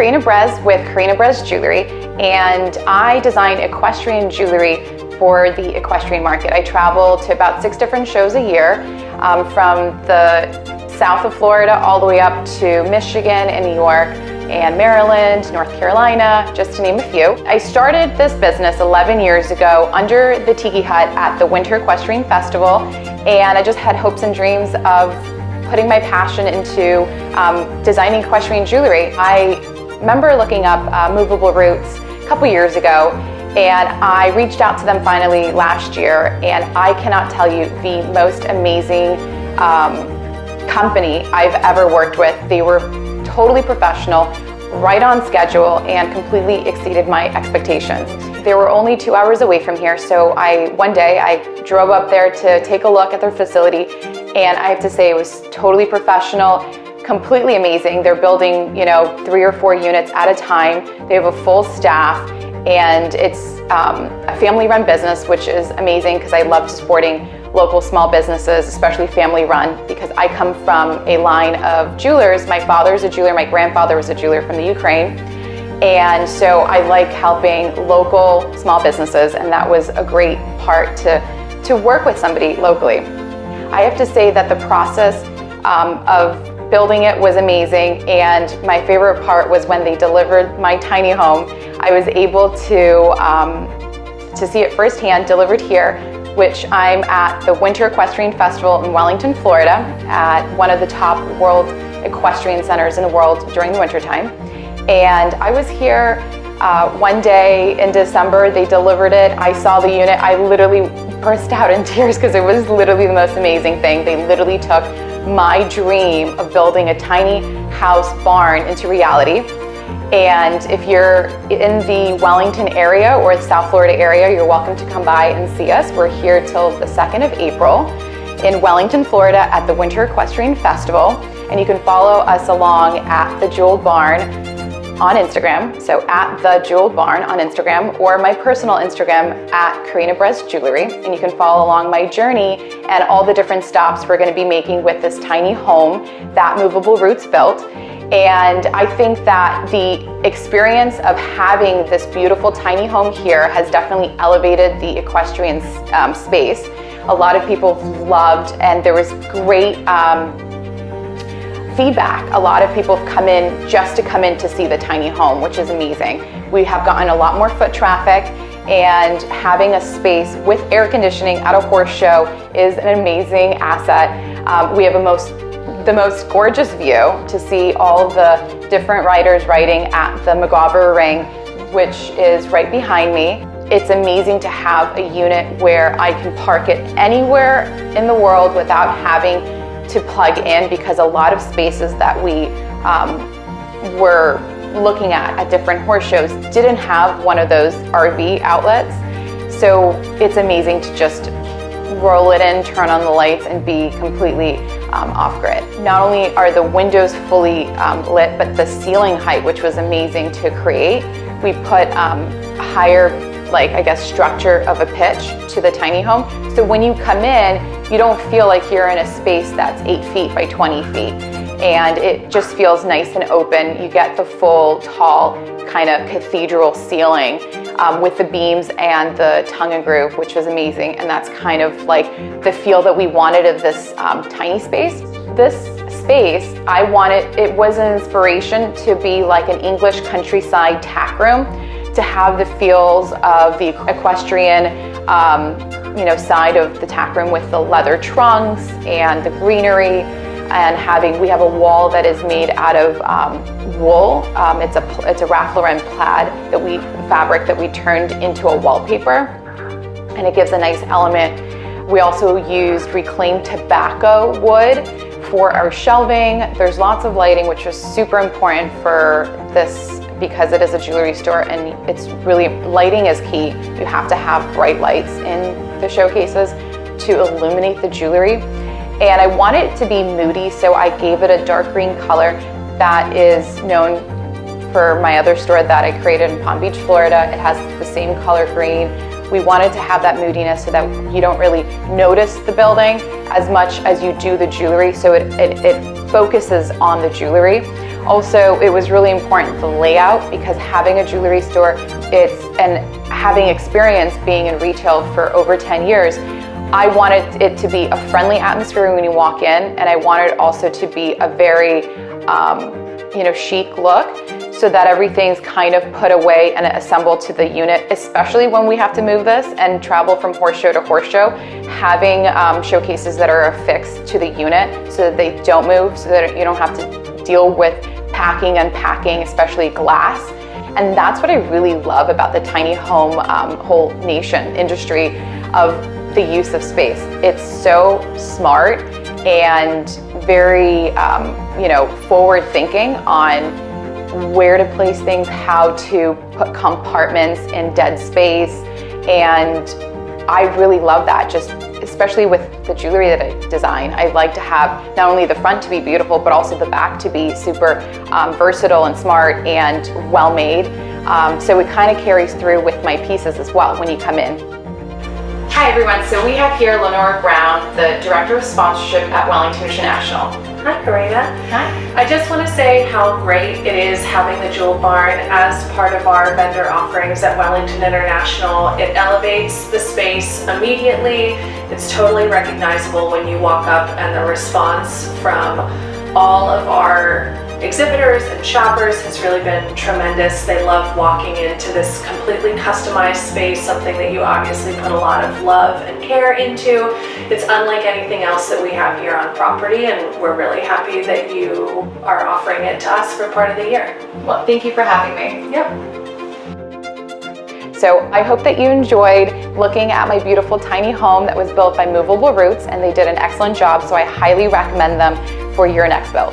Karina Brez with Karina Brez Jewelry, and I design equestrian jewelry for the equestrian market. I travel to about 6 different shows a year, from the south of Florida all the way up to Michigan and New York and Maryland, North Carolina, just to name a few. I started this business 11 years ago under the Tiki Hut at the Winter Equestrian Festival, and I just had hopes and dreams of putting my passion into designing equestrian jewelry. I remember looking up Movable Roots a couple years ago, and I reached out to them finally last year, and I cannot tell you the most amazing company I've ever worked with. They were totally professional, right on schedule, and completely exceeded my expectations. They were only 2 hours away from here, so one day I drove up there to take a look at their facility, and I have to say it was totally professional, completely amazing. They're building, 3 or 4 units at a time. They have a full staff, and it's a family-run business, which is amazing because I love supporting local small businesses, especially family-run, because I come from a line of jewelers. My father's a jeweler, my grandfather was a jeweler from the Ukraine, and so I like helping local small businesses, and that was a great part to work with somebody locally. I have to say that the process of building it was amazing, and my favorite part was when they delivered my tiny home. I was able to see it firsthand, delivered here, which I'm at the Winter Equestrian Festival in Wellington, Florida, at one of the top world equestrian centers in the world during the wintertime. And I was here one day in December. They delivered it. I saw the unit. I literally burst out in tears because it was literally the most amazing thing. They literally took my dream of building a tiny house barn into reality. And if you're in the Wellington area or the South Florida area, you're welcome to come by and see us. We're here till the 2nd of April in Wellington, Florida at the Winter Equestrian Festival. And you can follow us along at The Jeweled Barn on Instagram. So at The Jeweled Barn on Instagram, or my personal Instagram at Karina Brez Jewelry. And you can follow along my journey and all the different stops we're going to be making with this tiny home that Movable Roots built. And I think that the experience of having this beautiful tiny home here has definitely elevated the equestrian space. A lot of people loved, and there was great feedback. A lot of people have come in just to come in to see the tiny home, which is amazing. We have gotten a lot more foot traffic, and having a space with air conditioning at a horse show is an amazing asset. We have the most gorgeous view to see all the different riders riding at the McGauber Ring, which is right behind me. It's amazing to have a unit where I can park it anywhere in the world without having to plug in, because a lot of spaces that we were looking at different horse shows didn't have one of those RV outlets. So it's amazing to just roll it in, turn on the lights, and be completely off-grid. Not only are the windows fully lit, but the ceiling height, which was amazing to create. We put higher, structure of a pitch to the tiny home. So when you come in, you don't feel like you're in a space that's 8 feet by 20 feet. And it just feels nice and open. You get the full, tall, kind of cathedral ceiling with the beams and the tongue and groove, which was amazing. And that's kind of like the feel that we wanted of this tiny space. This space, it was an inspiration to be like an English countryside tack room, to have the feels of the equestrian side of the tack room with the leather trunks and the greenery. And we have a wall that is made out of wool. It's a Ralph Lauren plaid fabric that we turned into a wallpaper, and it gives a nice element. We also used reclaimed tobacco wood for our shelving. There's lots of lighting, which is super important for this because it is a jewelry store, and it's really, lighting is key. You have to have bright lights in the showcases to illuminate the jewelry. And I want it to be moody, so I gave it a dark green color that is known for my other store that I created in Palm Beach, Florida. It has the same color green. We wanted to have that moodiness so that you don't really notice the building as much as you do the jewelry, so it focuses on the jewelry. Also, it was really important, the layout, because having a jewelry store, and having experience being in retail for over 10 years, I wanted it to be a friendly atmosphere when you walk in, and I wanted it also to be a very, chic look, so that everything's kind of put away and assembled to the unit, especially when we have to move this and travel from horse show to horse show. Having showcases that are affixed to the unit so that they don't move, so that you don't have to deal with packing and unpacking, especially glass. And that's what I really love about the tiny home whole nation industry of the use of space. It's so smart and very forward thinking on where to place things, how to put compartments in dead space, and I really love that, just especially with the jewelry that I design. I like to have not only the front to be beautiful, but also the back to be super versatile and smart and well made. So it kind of carries through with my pieces as well when you come in. Hi everyone, so we have here Lenore Brown, the Director of Sponsorship at Wellington International. Hi Karina. Hi. I just want to say how great it is having the Jewel Barn as part of our vendor offerings at Wellington International. It elevates the space immediately. It's totally recognizable when you walk up, and the response from all of our exhibitors and shoppers has really been tremendous. They love walking into this completely customized space, something that you obviously put a lot of love and care into. It's unlike anything else that we have here on property, and we're really happy that you are offering it to us for part of the year. Well, thank you for having me. Yep. So I hope that you enjoyed looking at my beautiful tiny home that was built by Movable Roots, and they did an excellent job, so I highly recommend them for your next build.